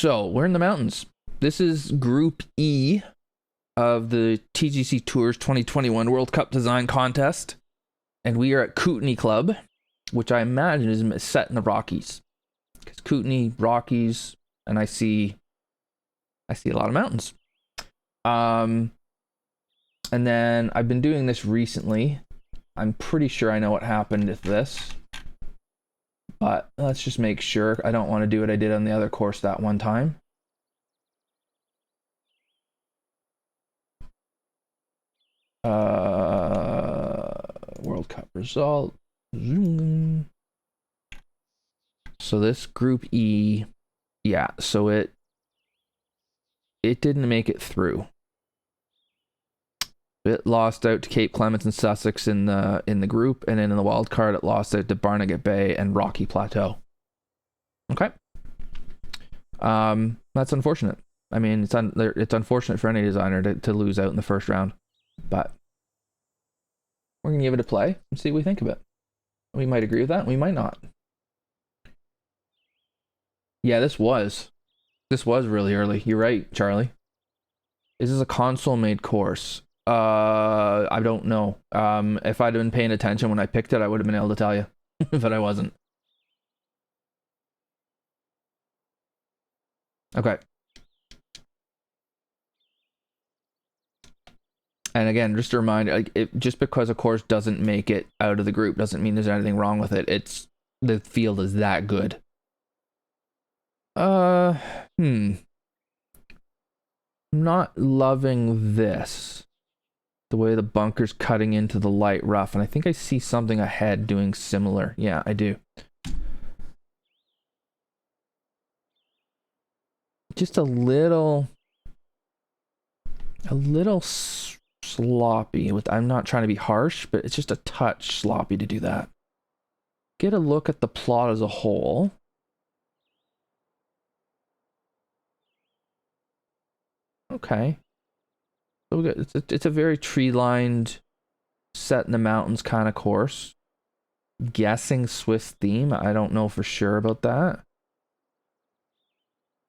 So we're in the mountains. This is Group E of the TGCTours 2021 World Cup Design Contest, and we are at Kootenay Club, which I imagine is set in the Rockies. Because Kootenay, Rockies, and I see a lot of mountains. And then I've been doing this recently. I'm pretty sure I know what happened with this, but let's just make sure. I don't want to do what I did on the other course that one time. World Cup result. Zoom. So this Group E, yeah, so it didn't make it through. It lost out to Cape Clements and Sussex in the group, and then in the wild card it lost out to Barnegat Bay and Rocky Plateau. Okay. That's unfortunate. I mean, it's unfortunate for any designer to lose out in the first round, but we're gonna give it a play and see what we think of it. We might agree with that, we might not. Yeah, this was really early. You're right, Charlie. This is a console-made course. I don't know. If I'd been paying attention when I picked it, I would have been able to tell you, but I wasn't. Okay. And again, just a reminder, like, just because a course doesn't make it out of the group doesn't mean there's anything wrong with it. It's the field is that good. I'm not loving this. The way the bunker's cutting into the light rough, and I think I see something ahead doing similar. Yeah, I do. Just a little sloppy. I'm not trying to be harsh, but it's just a touch sloppy to do that. Get a look at the plot as a whole. Okay. So it's a very tree-lined, set in the mountains kind of course. Guessing Swiss theme. I don't know for sure about that.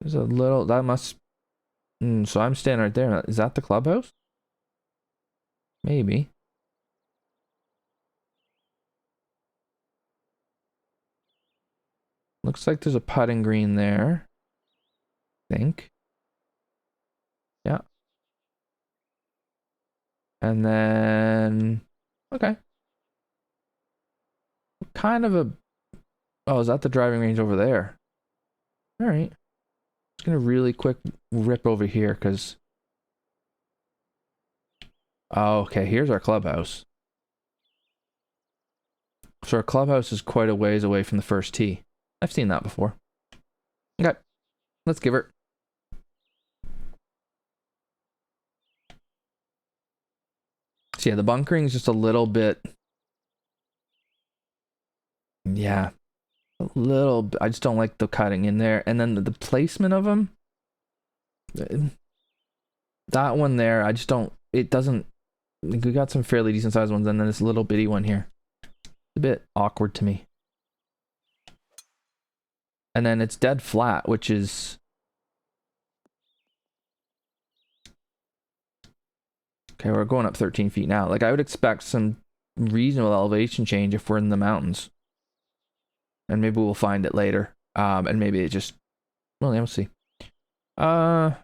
There's a little, that must, so I'm standing right there. Is that the clubhouse? Maybe. Looks like there's a putting green there. I think. Yeah. And then, okay. Kind of a, oh, is that the driving range over there? All right. Just gonna really quick rip over here because, oh, okay, here's our clubhouse. So our clubhouse is quite a ways away from the first tee. I've seen that before. Okay, let's give her. So yeah, the bunkering is just a little bit. Yeah, a little. I just don't like the cutting in there, and then the placement of them. That one there, I just don't. It doesn't. We got some fairly decent sized ones, and then this little bitty one here. It's a bit awkward to me. And then it's dead flat, which is. Okay, we're going up 13 feet now. Like, I would expect some reasonable elevation change if we're in the mountains. And maybe we'll find it later. And maybe it just... Well, yeah, we'll see. I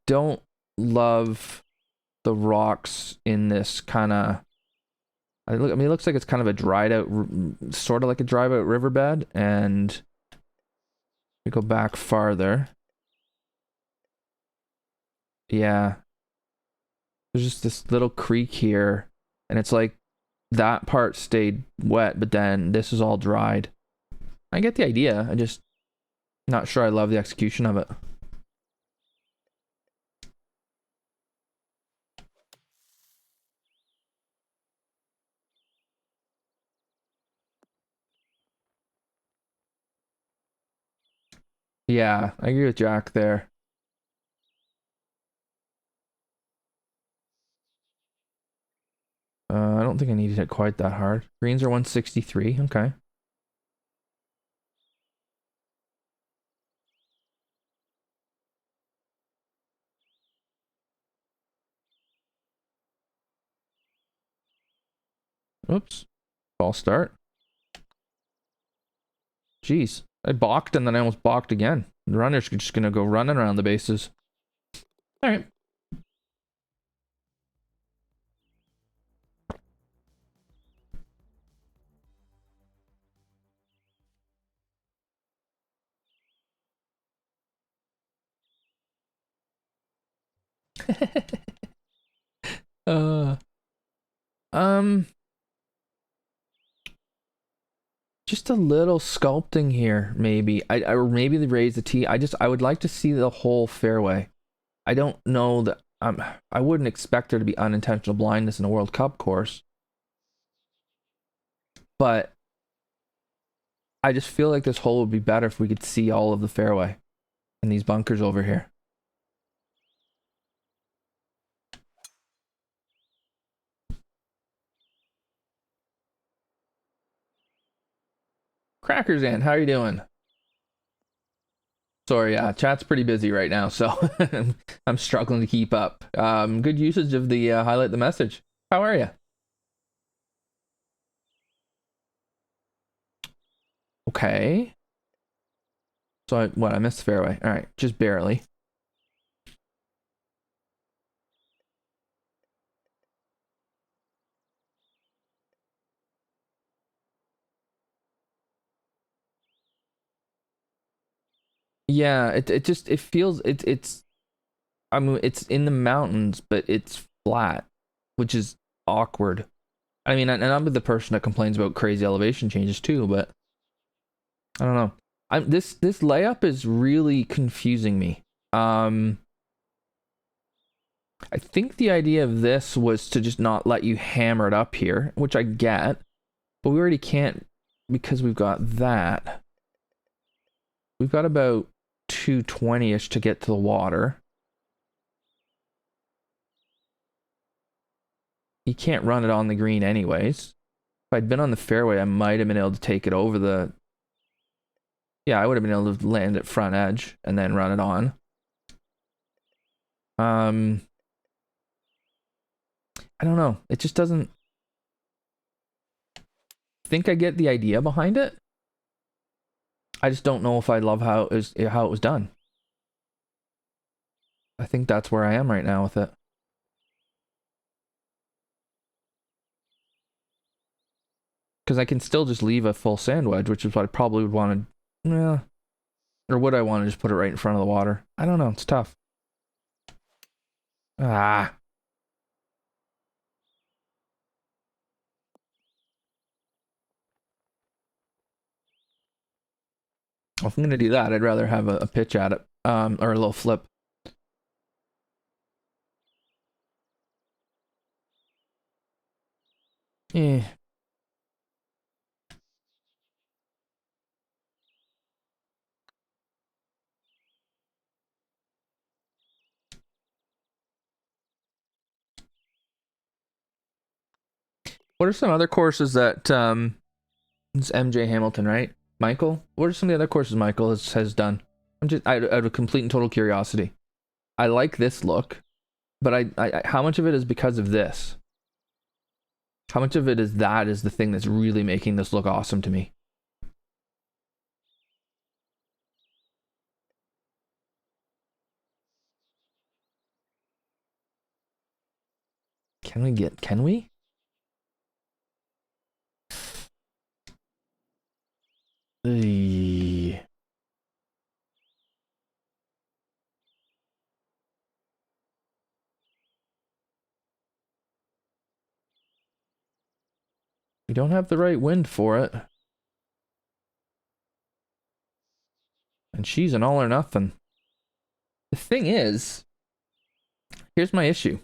don't love the rocks in this kind of... I mean, it looks like it's kind of a dried out... Sort of like a dried out riverbed. And... We go back farther. Yeah. There's just this little creek here. And it's like that part stayed wet, but then this is all dried. I get the idea. I just not sure I love the execution of it. Yeah, I agree with Jack there. I don't think I needed it quite that hard. Greens are 163. Okay. Oops. False start. Jeez. I balked and then I almost balked again. The runner's just gonna go running around the bases. Alright. uh um just a little sculpting here, maybe. Or maybe they raise the tee. I would like to see the whole fairway. I don't know that I wouldn't expect there to be unintentional blindness in a World Cup course. But I just feel like this hole would be better if we could see all of the fairway and these bunkers over here. Crackers Ant, how are you doing? Sorry, chat's pretty busy right now, so I'm struggling to keep up. Good usage of the highlight the message. How are you? Okay. So I missed the fairway. All right, just barely. Yeah, it feels it's I mean it's in the mountains, but it's flat, which is awkward. I mean, and I'm the person that complains about crazy elevation changes too, but I don't know. This layup is really confusing me. I think the idea of this was to just not let you hammer it up here, which I get, but we already can't because we've got that. We've got about 220-ish to get to the water. You can't run it on the green anyways. If I'd been on the fairway, I might have been able to take it over the... Yeah, I would have been able to land at front edge and then run it on. I don't know. It just doesn't... think I get the idea behind it. I just don't know if I love how it was done. I think that's where I am right now with it. Because I can still just leave a full sand wedge, which is what I probably would want to... Yeah. Or would I want to just put it right in front of the water? I don't know. It's tough. Ah. If I'm going to do that, I'd rather have a pitch at it. Or a little flip. Eh. What are some other courses that it's MJ Hamilton, right? Michael? What are some of the other courses Michael has done? I'm just out of complete and total curiosity. I like this look, but I how much of it is because of this? How much of it is that is the thing that's really making this look awesome to me? Can we? We don't have the right wind for it. And she's an all or nothing. The thing is, here's my issue.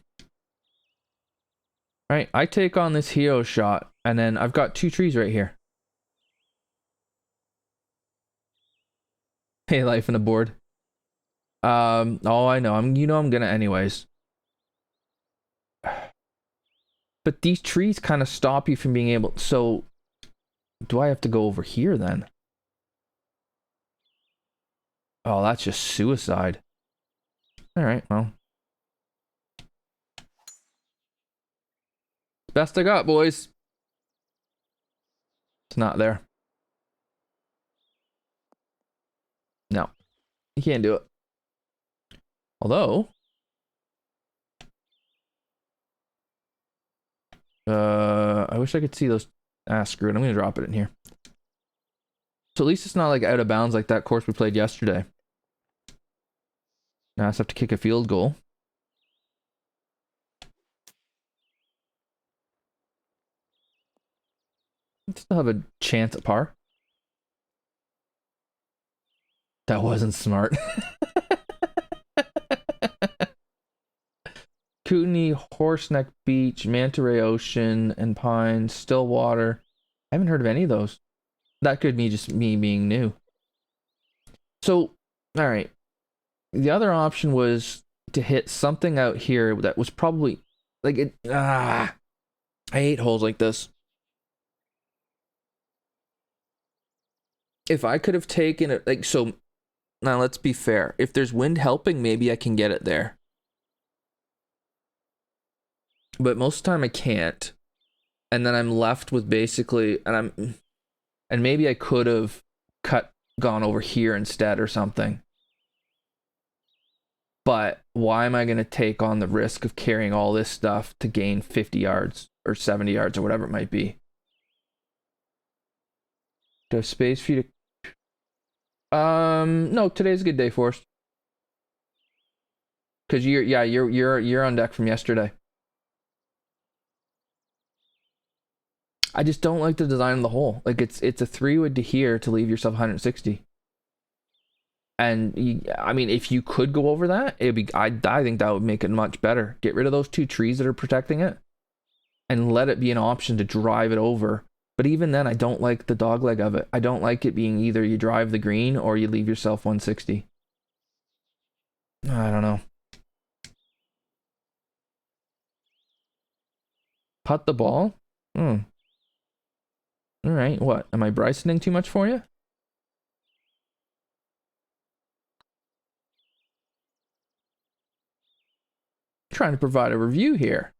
Right, I take on this Heo shot, and then I've got two trees right here. Hey, life in the board. Oh, I know. I'm gonna anyways. But these trees kind of stop you from being able... So, do I have to go over here then? Oh, that's just suicide. Alright, well. Best I got, boys. It's not there. No, you can't do it. Although, I wish I could see those. Ah, screw it. I'm gonna drop it in here. So at least it's not like out of bounds like that course we played yesterday. Now I just have to kick a field goal. Still have a chance at par. That wasn't smart. Kootenay, Horseneck Beach, Manta Ray Ocean, and Pines, Stillwater. I haven't heard of any of those. That could be just me being new. So, all right. The other option was to hit something out here that was probably like it. I hate holes like this. If I could have taken it, like, so now let's be fair. If there's wind helping, maybe I can get it there. But most of the time I can't. And then I'm left with basically, and maybe I could have gone over here instead or something. But why am I going to take on the risk of carrying all this stuff to gain 50 yards or 70 yards or whatever it might be? Do I have space for you to... No, today's a good day for us. Because you're on deck from yesterday. I just don't like the design of the hole. Like it's a 3-wood to here to leave yourself 160. And I mean, if you could go over that, it'd be. I think that would make it much better. Get rid of those 2 trees that are protecting it, and let it be an option to drive it over. But even then, I don't like the dogleg of it. I don't like it being either you drive the green or you leave yourself 160. I don't know. Putt the ball? Hmm. All right. What? Am I Brysoning too much for you? Trying to provide a review here.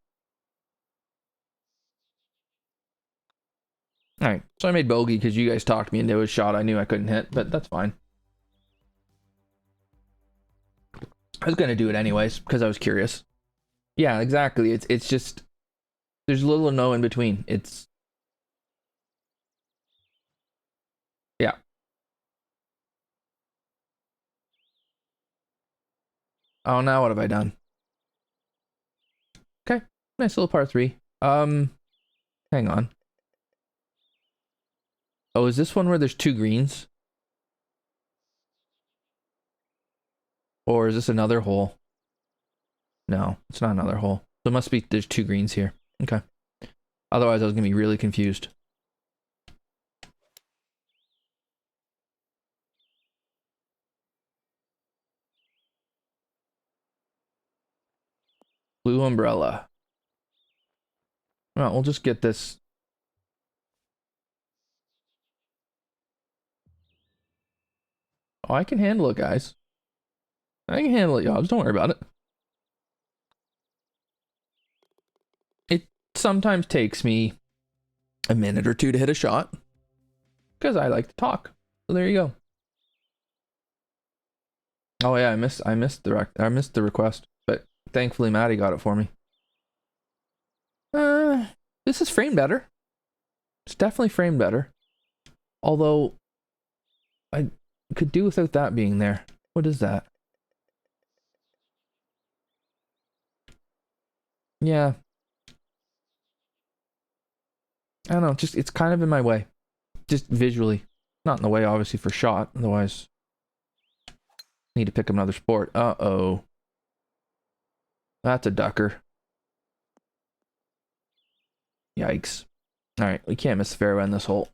All right. So I made bogey because you guys talked me into a shot I knew I couldn't hit, but that's fine. I was going to do it anyways because I was curious. Yeah, exactly. It's just there's little or no in between. It's yeah. Oh, now what have I done? Okay. Nice little par 3. Hang on. Oh, is this one where there's 2 greens? Or is this another hole? No, it's not another hole. So it must be there's 2 greens here. Okay. Otherwise I was going to be really confused. Blue umbrella. Well, we'll just get this. Oh, I can handle it, guys. I can handle it, Yobs. Don't worry about it. It sometimes takes me a minute or 2 to hit a shot. Because I like to talk. So there you go. Oh yeah, I missed the request. But thankfully Maddie got it for me. This is framed better. It's definitely framed better. Although I could do without that being there. What is that? Yeah. I don't know, just it's kind of in my way. Just visually. Not in the way obviously for shot, otherwise I need to pick up another sport. Uh-oh. That's a ducker. Yikes. Alright, we can't miss the fairway on this hole.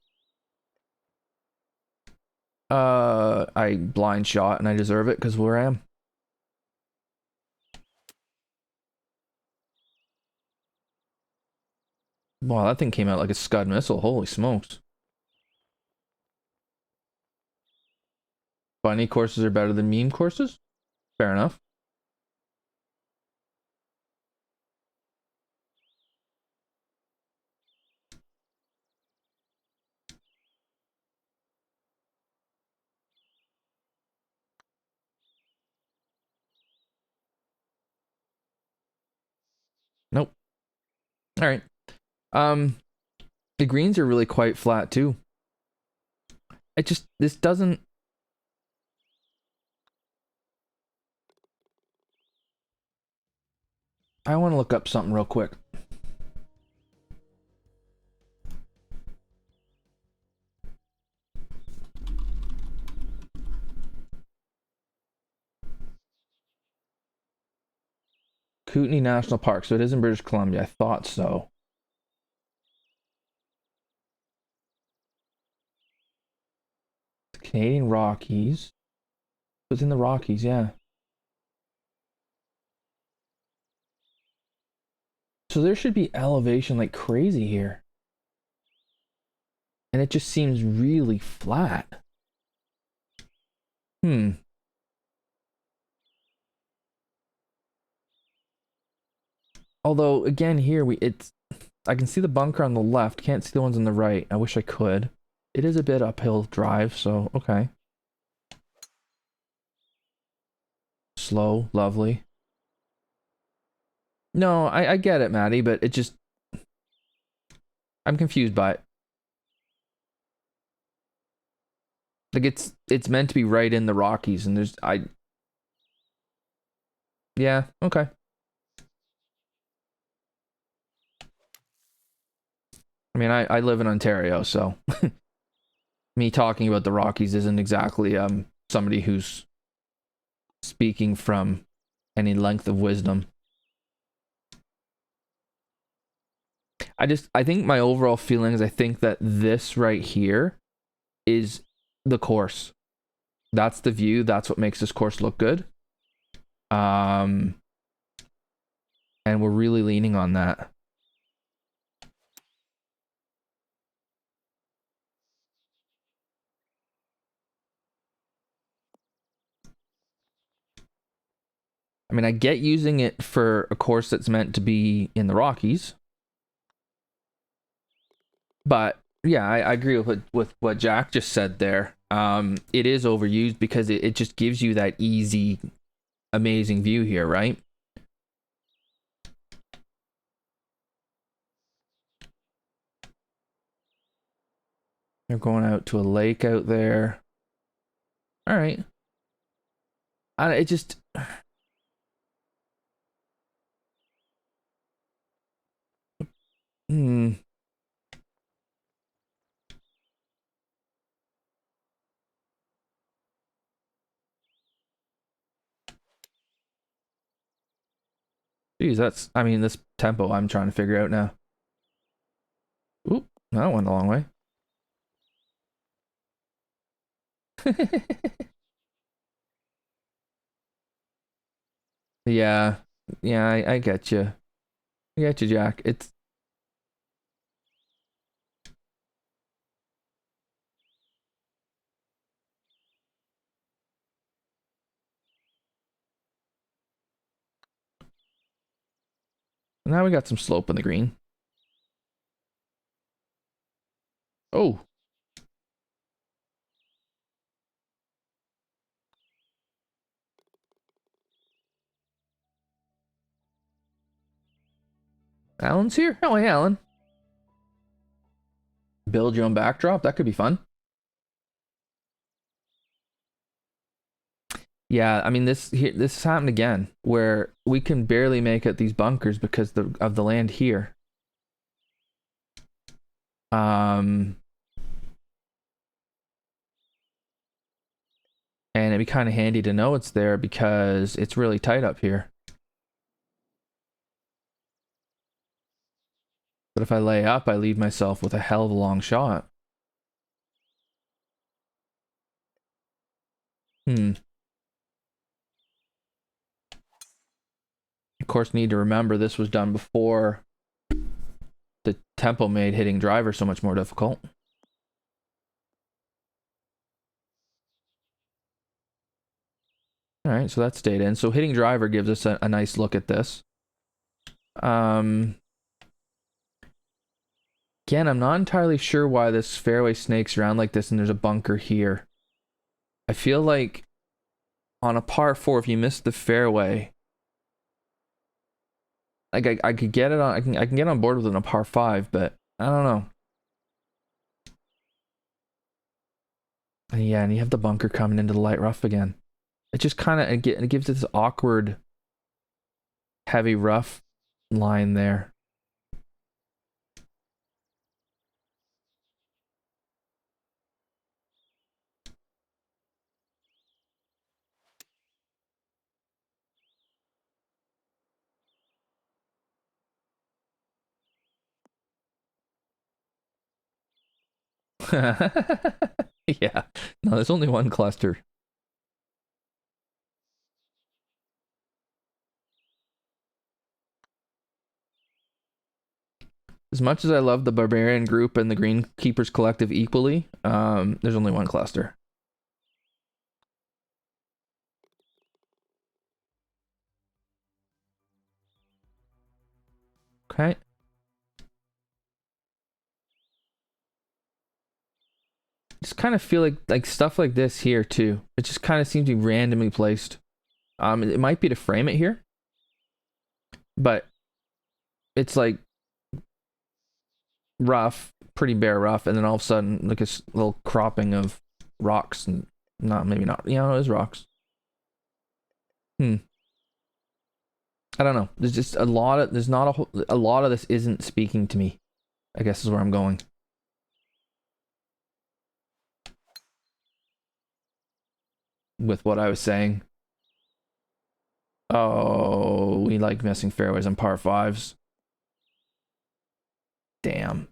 I blind shot and I deserve it because where I am. Wow, that thing came out like a Scud missile. Holy smokes. Bunny courses are better than meme courses? Fair enough. All right. The greens are really quite flat too. This doesn't. I want to look up something real quick. Kootenay National Park. So it is in British Columbia. I thought so. The Canadian Rockies. It's in the Rockies, yeah. So there should be elevation like crazy here. And it just seems really flat. Although again here I can see the bunker on the left, can't see the ones on the right. I wish I could. It is a bit uphill drive, so okay. Slow, lovely. No, I get it, Maddie, but it just I'm confused by it. Like it's meant to be right in the Rockies, and yeah, okay. I mean I live in Ontario, so me talking about the Rockies isn't exactly somebody who's speaking from any length of wisdom. I think my overall feeling is I think that this right here is the course. That's the view. That's what makes this course look good. And we're really leaning on that. I mean, I get using it for a course that's meant to be in the Rockies. But yeah, I agree with what Jack just said there. It is overused because it just gives you that easy, amazing view here, right? They're going out to a lake out there. All right. It just. Hmm. Geez, I mean, this tempo I'm trying to figure out now. Oop, that went a long way. Yeah, yeah, I get you. I get you, Jack. Now we got some slope in the green. Oh, Alan's here. Oh, hey, Alan. Build your own backdrop. That could be fun. Yeah, I mean this has happened again where we can barely make it these bunkers because of the land here. Um, and it'd be kind of handy to know it's there because it's really tight up here. But if I lay up, I leave myself with a hell of a long shot. Of course, need to remember this was done before the tempo made hitting driver so much more difficult. All right, so that stayed in. So hitting driver gives us a nice look at this. Again, I'm not entirely sure why this fairway snakes around like this and there's a bunker here. I feel like on a par 4, if you miss the fairway, like I could get it on. I can get on board with it in a par 5, but I don't know. And yeah, and you have the bunker coming into the light rough again. It just kind of it gives it this awkward heavy rough line there. Yeah. No, there's only one cluster. As much as I love the Barbarian group and the Greenkeepers Collective equally, there's only one cluster. Okay. Just kind of feel like stuff like this here too. It just kind of seems to be randomly placed. It might be to frame it here, but it's like rough, pretty bare rough, and then all of a sudden, like a little cropping of rocks, and maybe not. Yeah, it is rocks. I don't know. There's just a lot of there's not a lot of this isn't speaking to me. I guess is where I'm going. With what I was saying. Oh, we like missing fairways on par 5s. Damn.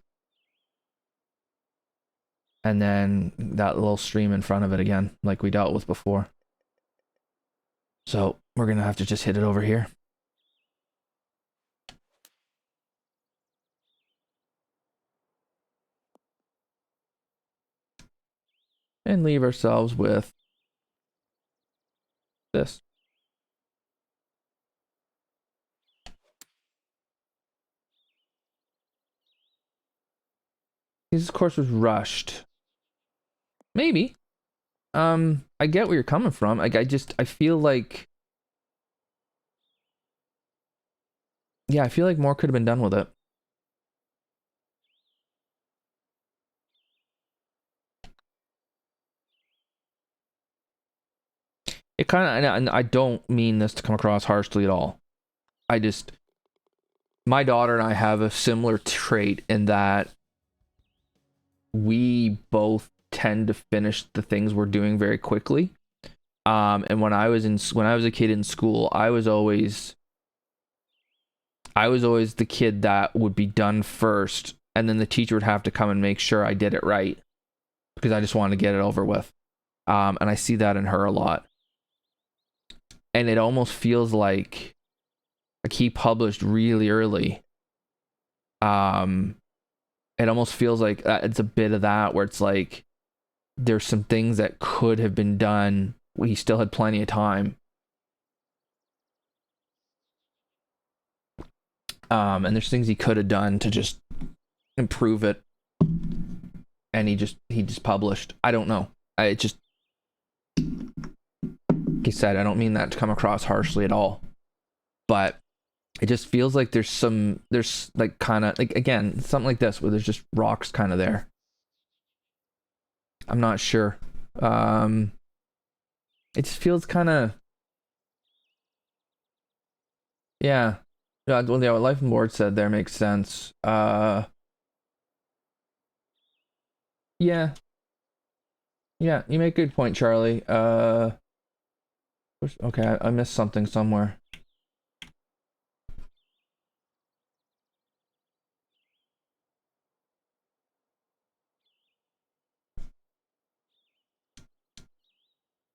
And then that little stream in front of it again, like we dealt with before. So we're gonna have to just hit it over here. And leave ourselves with this. This course was rushed. Maybe. I get where you're coming from. Like I feel like, yeah, I feel like more could have been done with it. It kind of, and I don't mean this to come across harshly at all. My daughter and I have a similar trait in that we both tend to finish the things we're doing very quickly. And when I was a kid in school, I was always the kid that would be done first, and then the teacher would have to come and make sure I did it right because I just wanted to get it over with. And I see that in her a lot. And it almost feels like he published really early. It almost feels like it's a bit of that where it's like there's some things that could have been done. He still had plenty of time. And there's things he could have done to just improve it. And he just published. I don't know. Like he said, I don't mean that to come across harshly at all. But it just feels like there's like kind of like, again, something like this where there's just rocks kind of there. I'm not sure. It just feels kind of, yeah. Yeah, well, yeah, what Life and Board said there makes sense. Yeah. Yeah, you make a good point, Charlie. Okay, I missed something somewhere.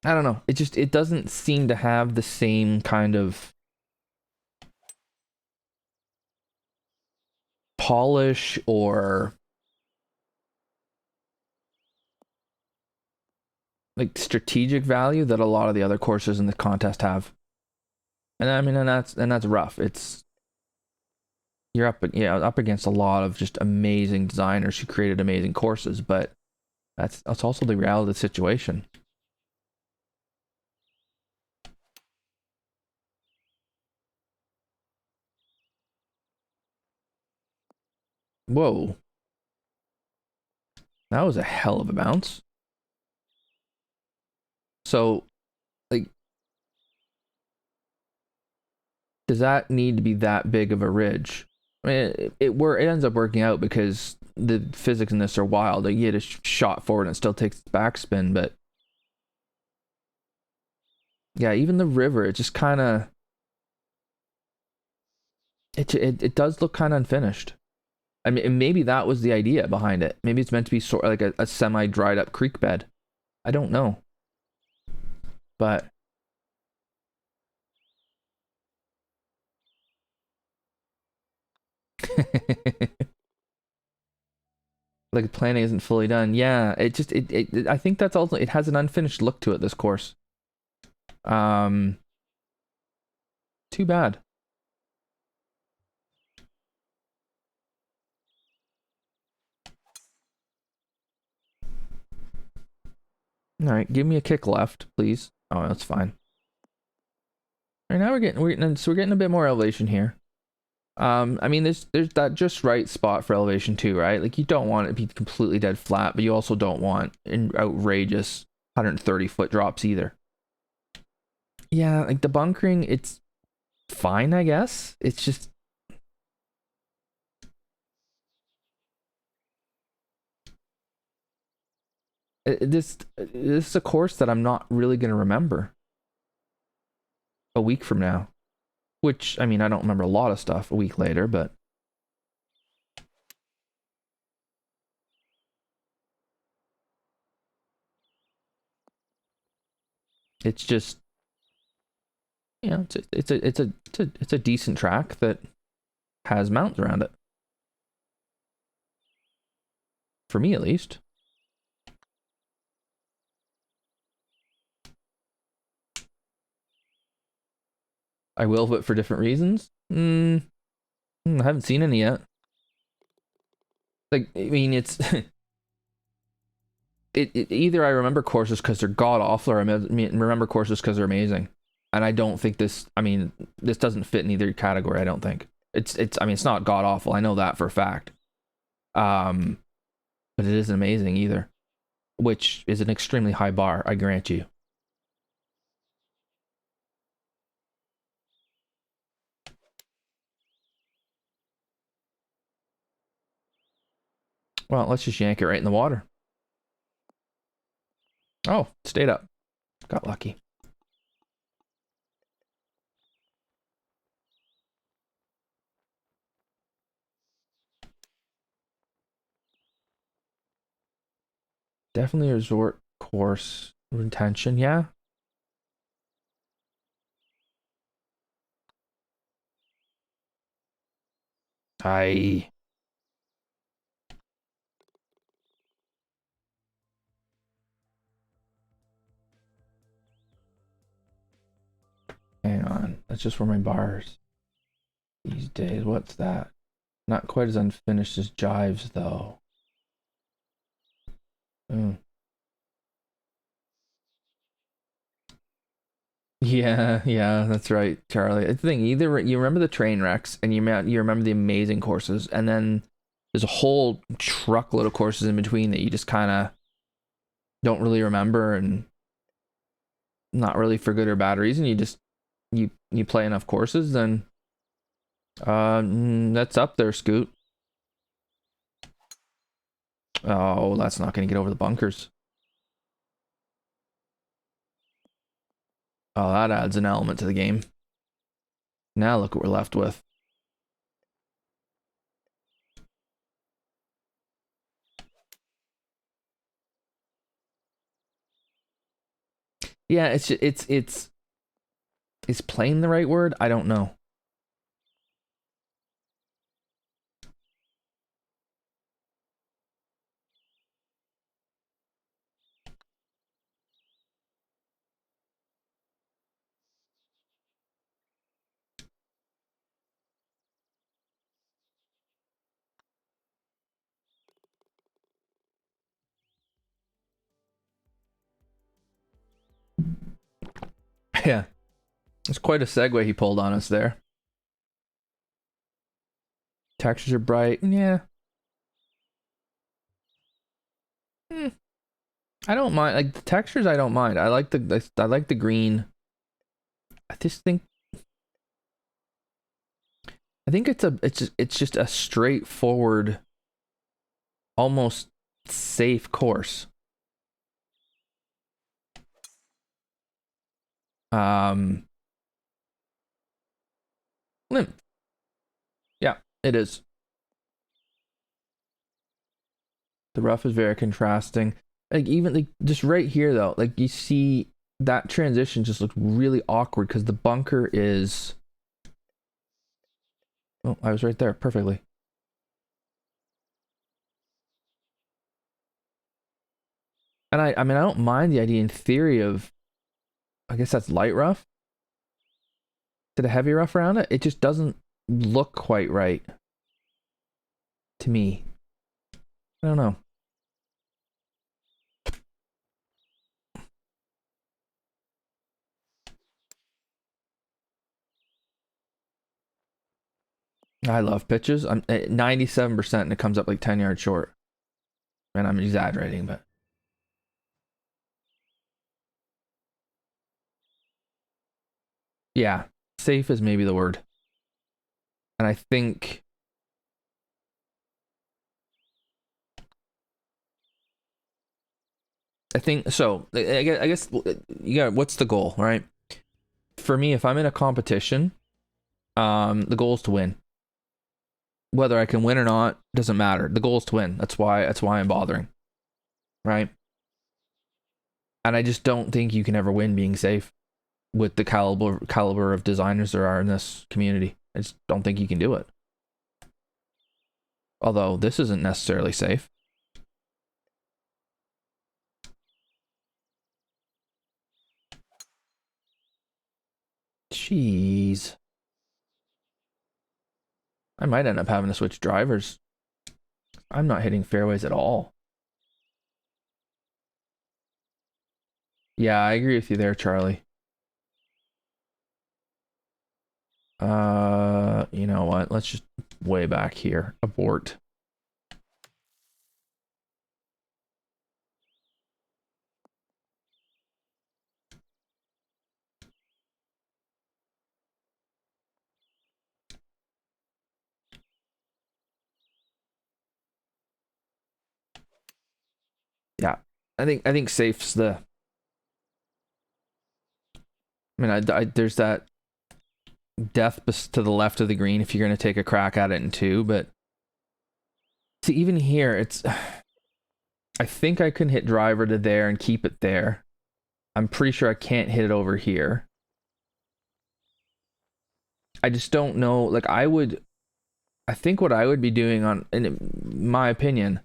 I don't know. It doesn't seem to have the same kind of polish or like strategic value that a lot of the other courses in the contest have. And I mean, and that's rough. You're up against a lot of just amazing designers who created amazing courses, but that's also the reality of the situation. Whoa. That was a hell of a bounce. So, like, does that need to be that big of a ridge? I mean, it ends up working out because the physics in this are wild. Like, you hit a shot forward and it still takes backspin, but yeah, even the river, it just kind of it does look kind of unfinished. I mean, maybe that was the idea behind it. Maybe it's meant to be sort of like a semi dried up creek bed. I don't know, but like planning isn't fully done. Yeah, it just I think that's also it has an unfinished look to it. This course, um, too bad. All right, give me a kick left, please. Oh, that's fine. All right, now we're getting a bit more elevation here. I mean, there's that just right spot for elevation too, right? Like you don't want it to be completely dead flat, but you also don't want an outrageous 130-foot drops either. Yeah, like the bunkering, it's fine, I guess. It's just this is a course that I'm not really gonna remember a week from now. Which I mean, I don't remember a lot of stuff a week later, but it's just it's a decent track that has mountains around it. For me, at least. I will, but for different reasons. I haven't seen any yet. Like, I mean, it's either I remember courses because they're god awful, or I remember courses because they're amazing. And I don't think this. I mean, this doesn't fit in either category. I don't think it's. I mean, it's not god awful. I know that for a fact. Um, but it isn't amazing either, which is an extremely high bar. I grant you. Well, let's just yank it right in the water. Oh, stayed up. Got lucky. Definitely a resort course retention. Yeah. I. Hang on. That's just where my bars these days. What's that? Not quite as unfinished as Jives, though. Mm. Yeah, yeah, that's right, Charlie. It's the thing, either you remember the train wrecks and you remember the amazing courses, and then there's a whole truckload of courses in between that you just kind of don't really remember, and not really for good or bad reason. You just you play enough courses, then that's up there, Scoot. Oh, that's not going to get over the bunkers. Oh, that adds an element to the game. Now look what we're left with. Yeah, it's is playing the right word? I don't know. Yeah, it's quite a segue he pulled on us there. Textures are bright. Yeah. Hmm, I don't mind, like the textures. I don't mind. I like the green. I just think it's just a straightforward, almost safe course. Um, limp. Yeah, it is. The rough is very contrasting. Like even like just right here though, like you see that transition just looks really awkward because the bunker is. Oh, I was right there perfectly. And I mean I don't mind the idea in theory of, I guess that's light rough. Did a heavy rough around it? It just doesn't look quite right to me. I don't know. I love pitches. I'm at 97% and it comes up like 10 yards short. And I'm exaggerating, but yeah, safe is maybe the word. And I think so. I guess you got, what's the goal, right? For me, if I'm in a competition, the goal is to win. Whether I can win or not doesn't matter. The goal is to win. That's why I'm bothering, right? And I just don't think you can ever win being safe with the caliber of designers there are in this community. I just don't think you can do it. Although this isn't necessarily safe. Jeez. I might end up having to switch drivers. I'm not hitting fairways at all. Yeah, I agree with you there, Charlie. You know what? Let's just way back here. Abort. Yeah. I think safe's the. I mean, there's that death to the left of the green if you're going to take a crack at it in two, but see, even here, it's. I think I can hit driver to there and keep it there. I'm pretty sure I can't hit it over here. I just don't know. Like, I think what I would be doing in my opinion,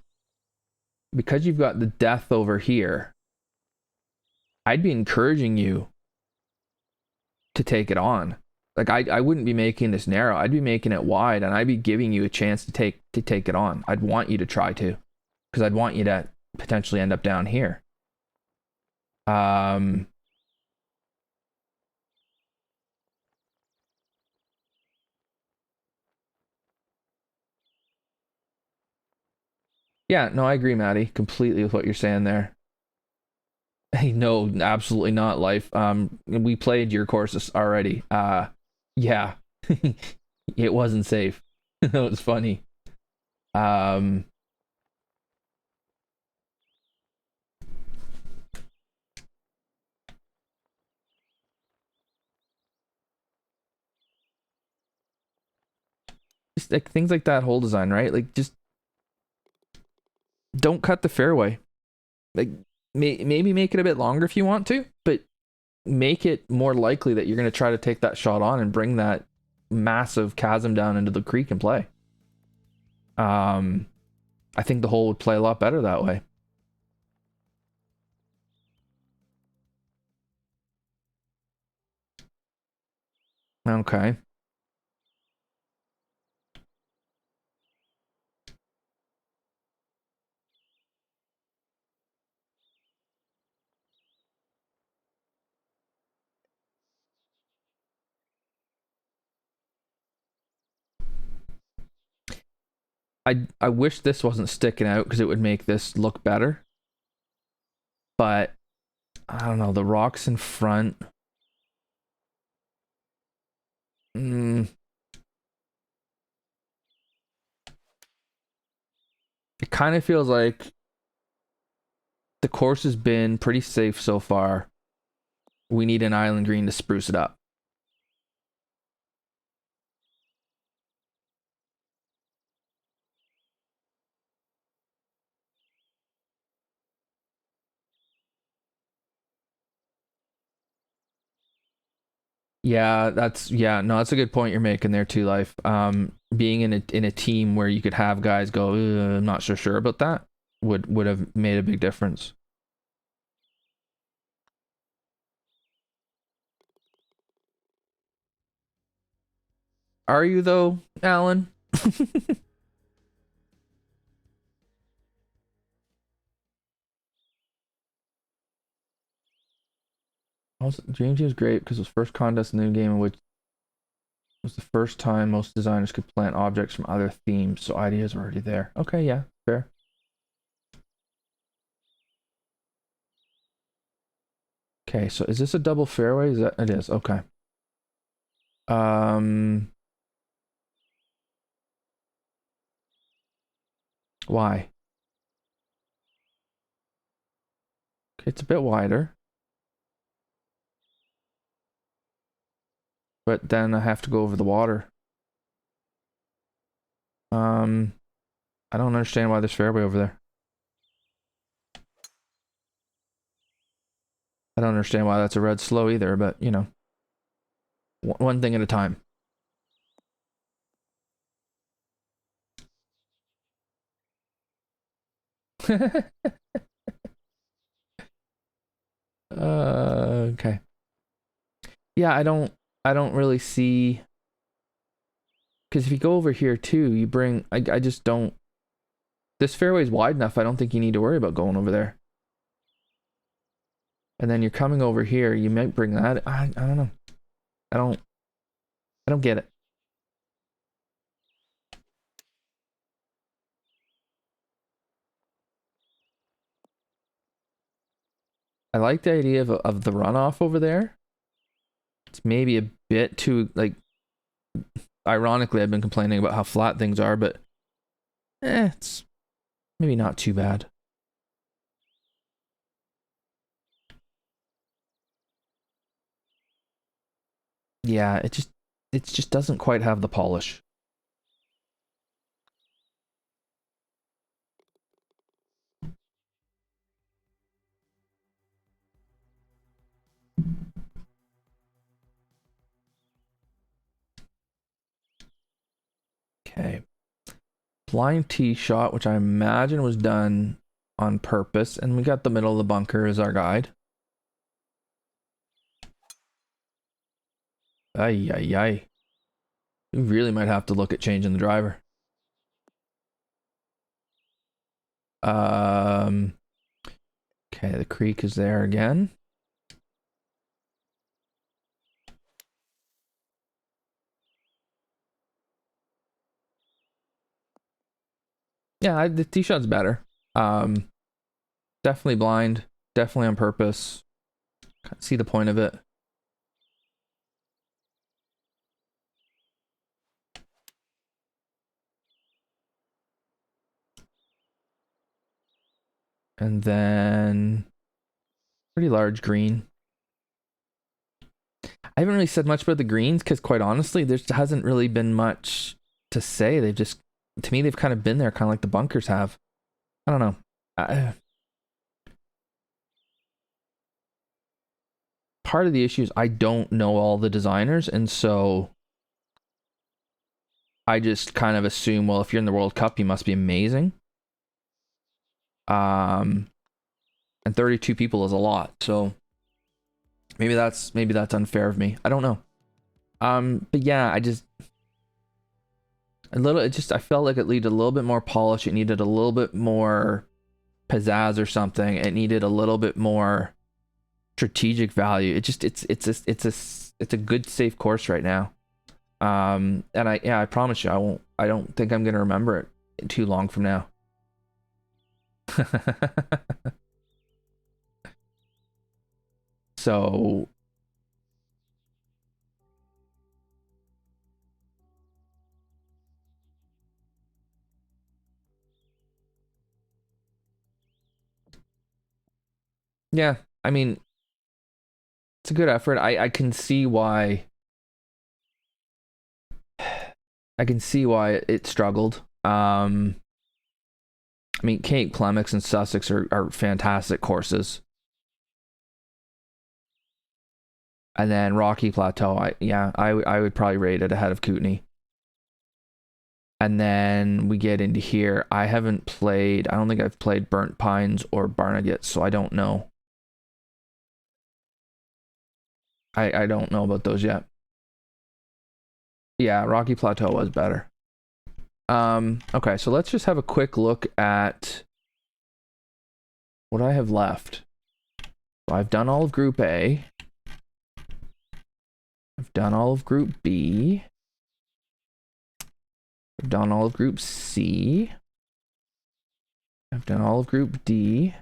because you've got the death over here, I'd be encouraging you to take it on. Like I wouldn't be making this narrow. I'd be making it wide, and I'd be giving you a chance to take it on. I'd want you to try to, because I'd want you to potentially end up down here. Um, yeah, no, I agree, Maddie, completely with what you're saying there. Hey, no, absolutely not, life. We played your courses already. Yeah, it wasn't safe. It was funny. Um, just like things like that whole design, right? Like just don't cut the fairway. Like maybe make it a bit longer if you want to, but make it more likely that you're going to try to take that shot on and bring that massive chasm down into the creek and play. Um, I think the hole would play a lot better that way. Okay. I wish this wasn't sticking out because it would make this look better. but I don't know, the rocks in front. It kind of feels like the course has been pretty safe so far. We need an island green to spruce it up. Yeah, that's no, that's a good point you're making there too, Life. Being in a team where you could have guys go, I'm not so sure about that, would have made a big difference. Are you though, Alan? James was great because it was first contest in the new game in which was the first time most designers could plant objects from other themes, so ideas were already there. Okay, yeah, fair. Okay, so is this a double fairway? Is that it is? Okay. Um, why? Okay, it's a bit wider, but then I have to go over the water. Um, I don't understand why there's fairway over there. I don't understand why that's a red slow either, but you know, one thing at a time. Okay. Yeah, I don't really see, because if you go over here too, you bring I just don't, this fairway's wide enough, I don't think you need to worry about going over there. And then you're coming over here, you might bring that. I don't know. I don't I don't get it. I like the idea of the runoff over there. It's maybe a bit too, like, ironically, I've been complaining about how flat things are, but it's maybe not too bad. Yeah, it just doesn't quite have the polish. Okay. Blind tee shot, which I imagine was done on purpose, and we got the middle of the bunker as our guide. Ay, ay, ay. We really might have to look at changing the driver. Um, okay, the creek is there again. Yeah, the tee shot's better. Um, definitely blind, definitely on purpose. Can't see the point of it. And then pretty large green. I haven't really said much about the greens because, quite honestly, there hasn't really been much to say. They've just, to me, they've kind of been there, kind of like the bunkers have. I don't know. Part of the issue is I don't know all the designers, and so I just kind of assume, well, if you're in the World Cup, you must be amazing. And 32 people is a lot, so maybe that's unfair of me. I don't know. But yeah, I felt like it needed a little bit more polish. It needed a little bit more pizzazz or something. It needed a little bit more strategic value. It's a good safe course right now. And I promise you, I don't think I'm gonna remember it too long from now. So yeah, I mean, it's a good effort. I can see why. I can see why it struggled. I mean, Cape Clements and Sussex are fantastic courses. And then Rocky Plateau, I would probably rate it ahead of Kootenay. And then we get into here. I haven't played, I don't think I've played Burnt Pines or Barnegat, so I don't know. I don't know about those yet. Yeah, Rocky Plateau was better. Okay, so let's just have a quick look at what I have left. So I've done all of Group A. I've done all of Group B. I've done all of Group C. I've done all of Group D.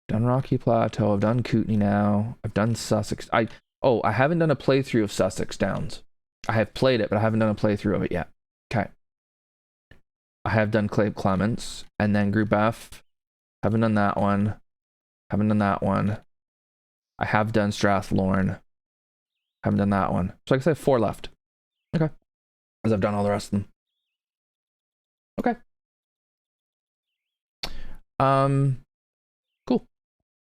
Done Rocky Plateau. I've done Kootenay now. I've done Sussex. I haven't done a playthrough of Sussex Downs. I have played it, but I haven't done a playthrough of it yet. Okay. I have done Cape Clements, and then Group F. Haven't done that one. Haven't done that one. I have done Strathlorn. Haven't done that one. So I guess I have 4 left. Okay. As I've done all the rest of them. Okay.